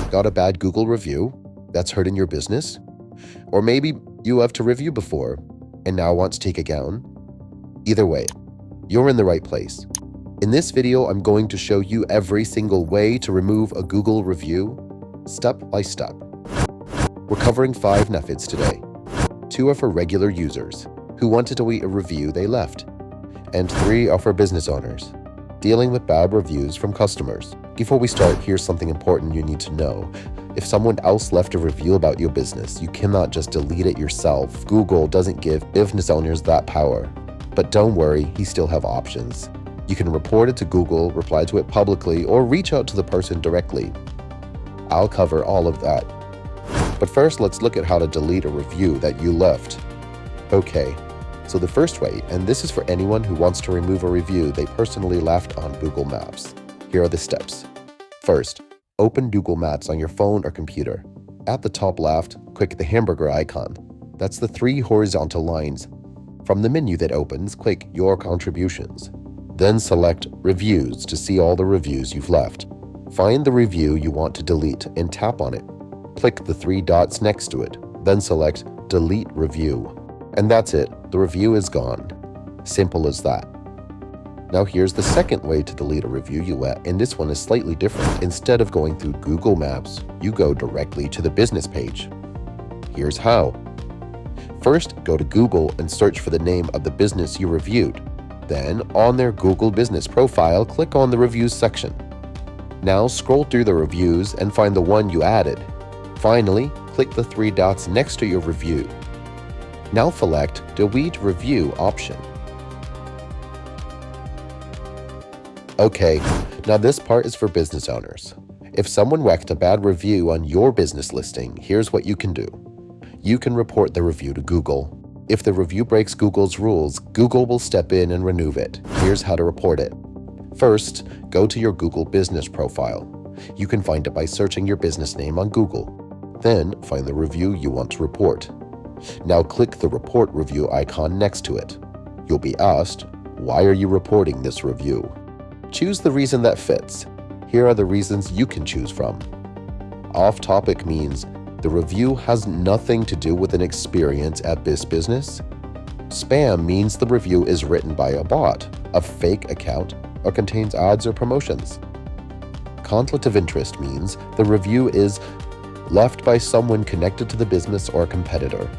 Got a bad Google review that's hurting your business? Or maybe you have to review before and now want to take it down? Either way, you're in the right place. In this video, I'm going to show you every single way to remove a Google review, step by step. We're covering 5 methods today. 2 are for regular users who wanted to delete a review they left, and 3 are for business owners dealing with bad reviews from customers. Before we start, here's something important you need to know. If someone else left a review about your business, you cannot just delete it yourself. Google doesn't give business owners that power. But don't worry, you still have options. You can report it to Google, reply to it publicly, or reach out to the person directly. I'll cover all of that. But first, let's look at how to delete a review that you left. Okay, so the first way, and this is for anyone who wants to remove a review they personally left on Google Maps. Here are the steps. First, open Google Maps on your phone or computer. At the top left, click the hamburger icon. That's the 3 horizontal lines. From the menu that opens, click Your Contributions. Then select Reviews to see all the reviews you've left. Find the review you want to delete and tap on it. Click the 3 dots next to it, then select Delete Review. And that's it, the review is gone. Simple as that. Now here's the second way to delete a review you left, and this one is slightly different. Instead of going through Google Maps, you go directly to the business page. Here's how. First, go to Google and search for the name of the business you reviewed. Then, on their Google business profile, click on the Reviews section. Now scroll through the reviews and find the one you added. Finally, click the 3 dots next to your review. Now select Delete Review option. Okay, now this part is for business owners. If someone wrecked a bad review on your business listing, here's what you can do. You can report the review to Google. If the review breaks Google's rules, Google will step in and remove it. Here's how to report it. First, go to your Google business profile. You can find it by searching your business name on Google. Then, find the review you want to report. Now click the Report Review icon next to it. You'll be asked, why are you reporting this review? Choose the reason that fits. Here are the reasons you can choose from. Off-topic means the review has nothing to do with an experience at this business. Spam means the review is written by a bot, a fake account, or contains ads or promotions. Conflict of interest means the review is left by someone connected to the business or competitor.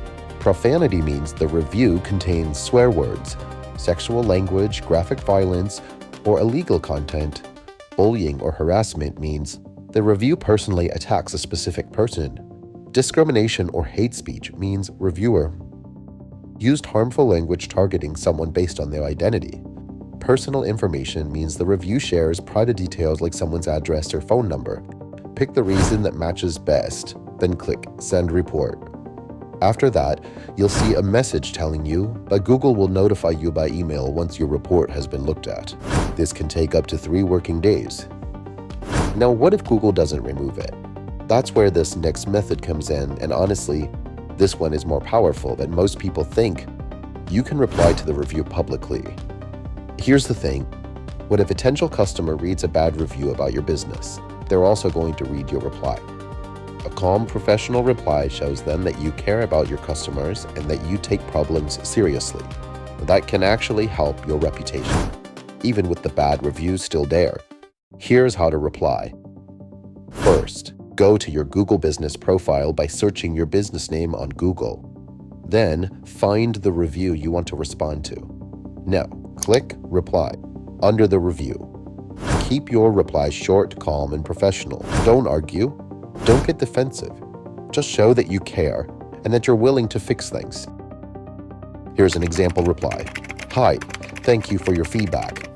Profanity means the review contains swear words, sexual language, graphic violence, or illegal content. Bullying or harassment means the review personally attacks a specific person. Discrimination or hate speech means reviewer used harmful language targeting someone based on their identity. Personal information means the review shares private details like someone's address or phone number. Pick the reason that matches best, then click Send Report. After that, you'll see a message telling you, but Google will notify you by email once your report has been looked at. This can take up to 3 working days. Now, what if Google doesn't remove it? That's where this next method comes in, and honestly, this one is more powerful than most people think. You can reply to the review publicly. Here's the thing. When a potential customer reads a bad review about your business, they're also going to read your reply. A calm, professional reply shows them that you care about your customers and that you take problems seriously. That can actually help your reputation, even with the bad reviews still there. Here's how to reply. First, go to your Google business profile by searching your business name on Google. Then, find the review you want to respond to. Now, click Reply under the review. Keep your reply short, calm, and professional. Don't argue. Don't get defensive. Just show that you care and that you're willing to fix things. Here's an example reply. Hi, thank you for your feedback.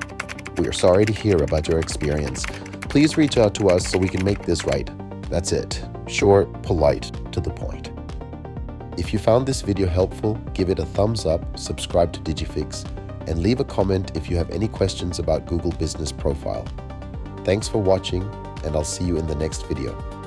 We are sorry to hear about your experience. Please reach out to us so we can make this right. That's it. Short, polite, to the point. If you found this video helpful, give it a thumbs up, subscribe to Digifix, and leave a comment if you have any questions about Google Business Profile. Thanks for watching, and I'll see you in the next video.